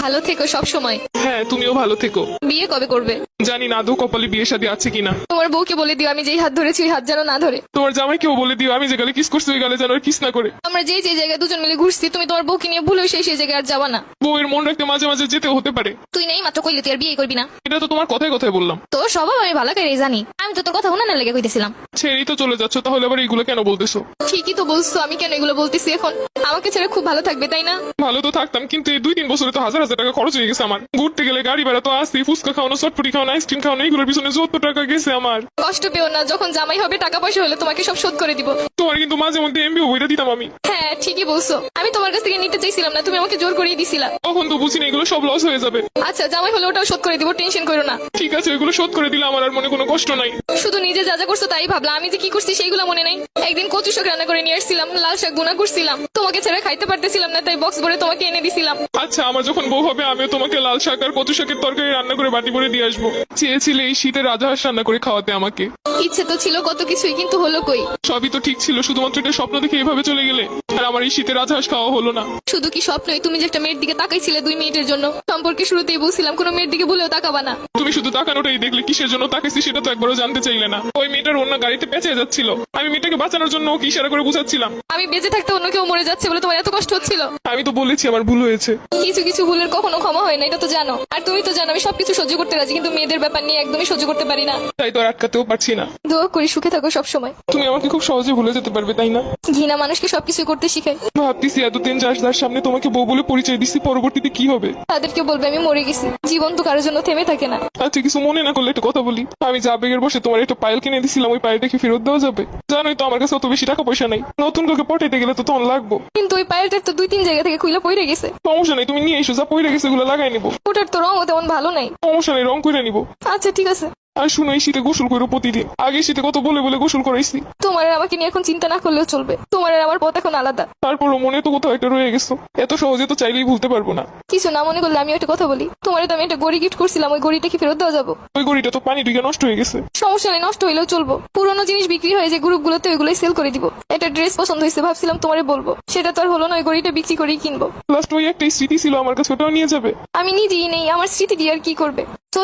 ভালো থেকো সব সময়। হ্যাঁ, তুমিও ভালো থেকো। বিয়ে কবে করবে? জানি না আদৌ কপালে বিয়ে শাদী আছে কিনা। তোমার বউকে বলে দিও আমি যেই হাত ধরেছি ওই হাত যেন না ধরে। তোমার জামাইকেও বলে দিও আমি যে গালে কিস করছি ওই গালে যেন আর কিস না করে। আমরা যেই জায়গায় দুজন মিলে ঘুরছি তুমি তোমার বউকে নিয়ে ভুলেও সেই জায়গায় আর যাবা না। বউয়ের মন রাখতে মাঝে মাঝে যেতেও হতে পারে। তুই নেই মাত্র কইলে তুই আর বিয়ে করবি না। এটা তো তোমার কথায় কথায় বললাম। তোর স্বভাব আমি ভালো করে জানি। আমি তো তোর কথা শোনা না লেগে কইতেছিলাম। ছেড়েই তো চলে যাচ্ছ, তাহলে আবার এইগুলো কেন বলতেছো? ঠিকই তো বলছো, আমি কেন এগুলো বলতেছি এখন? আমাকে ছেড়ে খুব ভালো থাকবে তাই না? ভালো তো থাকতাম, কিন্তু এই 2-3 বছরে তো হাজার হাজার টাকা খরচ হয়ে গেছে আমার। ঘুরতে গেলে গাড়ি ভাড়া তো আসি, ফুচকা খাওয়ানো, চটপটি খাওয়ানো, আইসক্রিম খাওয়ানো, এইগুলোর পিছনে যত টাকা গেছে আমার। কষ্ট পেও না, যখন জামাই হবে টাকা পয়সা হলে তোমাকে সব শোধ করে দিব। তোমার কিন্তু মাঝে মধ্যে এমবিও বইটা দিতাম আমি। হ্যাঁ ঠিকই বলছো, আমি তোমার কাছ থেকে নিতে চাইছিলাম না, তুমি আমাকে জোর করিয়ে দিছিলা। তখন তো বুঝিনি এগুলো সব লস হয়ে যাবে। আচ্ছা জামাই হলে ওটাও শোধ করে দিব, টেনশন করো না। ঠিক আছে, ওইগুলো শোধ করে দিলে আমার আর মনে কোনো কষ্ট নাই। শুধু নিজে যা যা করছো তাই ভাবলা, আমি যে কি করছি সেইগুলো মনে নাই। একদিন কচু শাক রান্না করে নিয়ে আসছিলাম, লাল শাক গুনা করছিলাম, তোমাকে ছেড়ে খাইতে পারতেছিলাম না তাই বক্স ভরে তোমাকে এনে দিছিলাম। আচ্ছা, আমার যখন বউ হবে আমিও তোমাকে লাল শাক আর কচু শাকের তরকারি রান্না করে বাটি ভরে দিয়ে আসবো। চেয়েছিলে এই শীতে রাজহাঁস রান্না করে খাওয়াতে আমাকে। ইচ্ছে তো ছিল কত কিছুই, কিন্তু হলো কই? সবই তো ঠিক ছিল, শুধুমাত্র এটা স্বপ্ন দেখে এভাবে চলে গেলে। আর আমার এই শীতে রাজহাঁস খাওয়া হলো না। শুধু কি স্বপ্নই? তুমি যে একটা মেয়ের দিকে তাকাইছিলে 2 মিনিটের জন্য, সম্পর্কে শুরুতেই বলছিলাম কোনো মেয়ের দিকে ভুলেও তাকাবা না। তুমি শুধু তাকানোটাই দেখলে, কিসের জন্য তাকাইছি সেটা তো একবারও জানতে চাইলে না। ওই মেয়েটার অন্য গাড়িতে পেঁচে যাচ্ছিল, আমি মেয়েটাকে বাঁচানোর জন্য ওকে ইশারা করে বুঝাচ্ছিলাম। আমি বেঁচে থাকতে অন্য কেউ মরে যাচ্ছে বলে তোমার এত কষ্ট হচ্ছিল? আমি তো বলেছি আমার ভুল হয়েছে। কিছু কিছু ভুলের কখনো ক্ষমা হয় না, এটা তো জানো। আর তুমি তো জানো আমি সবকিছু সহ্য করতে রাজি, কিন্তু মেয়েদের ব্যাপার নিয়ে একদমই সহ্য করতে পারি না। তাই তো আর আটকাতেও পারছি না। দোয়া করি সুখে থাকো সব সময়। তুমি আমাকে খুব সহজে ভুলে যেতে পারবে তাই না? ঘৃণা মানুষকে সবকিছু করতে শিখায়। ভাবতেছি এতদিন যার সামনে তোমাকে বউ বলে পরিচয় দিচ্ছি, পরবর্তীতে কি হবে? তাদেরকে বলবে আমি মরে গেছি। জীবন তো কারোর জন্য থেমে থাকে না। আচ্ছা, কিছু মনে না করলে একটা কথা বলি। আমি যা বেগের বসে তোমার একটা পায়েল কিনে দিছিলাম, ওই পায়েলটাকে ফেরত দেওয়া যাবে? জানোই তো আমার কাছে অত বেশি টাকা পয়সা নাই। নতুন কাউকে পটাইতে গেলে তো তখন লাগবো। কিন্তু ওই পায়েলটার তো 2-3 জায়গা থেকে খুইলা পড়ে গেছে। সমস্যা নেই, তুমি নিয়ে এসো, যা পইরে গেছে ওগুলো লাগাই নিবো। ওটার তো রঙও তেমন ভালো নাই। সমস্যা নেই, রং করে নিবো। আচ্ছা ঠিক আছে। আর শুনো, এই শীতে গোসল করো প্রতিদিন। আগে শীতে কত বলে বলে গোসল করাইছি। তোমার আর আমাকে নিয়ে এখন চিন্তা না করলেও চলবে। তোমার আর আমার পথ এখন আলাদা। তারপরও মনে তো কোথাও একটা রয়ে গেছো। এত সহজে তো চাইলেই ভুলতে পারবো না। কিছু না মনে করলে আমি একটা কথা বলি। তোমার তো আমি একটা গড়ি গিফট করছিলাম, ওই গড়িটা কি ফেরত দেওয়া যাবো? ওই গড়িটা তো পানি ঢুকে নষ্ট হয়ে গেছে। সমস্যা নেই, নষ্ট হইলেও চলবো। পুরোনো জিনিস বিক্রি হয়ে যে গ্রুপগুলোতে ওইগুলোই সেল করে দিব। একটা ড্রেস পছন্দ হয়েছে, ভাবছিলাম তোমারে বলবো, সেটা তো আর হলো না। ওই গড়িটা বিক্রি করেই কিনবো। লাস্ট ওই একটাই স্মৃতি ছিল আমার কাছে, ওটাও নিয়ে যাবে? আমি নিজেই নেই, আমার স্মৃতি দিয়ে আর কি করবে? তো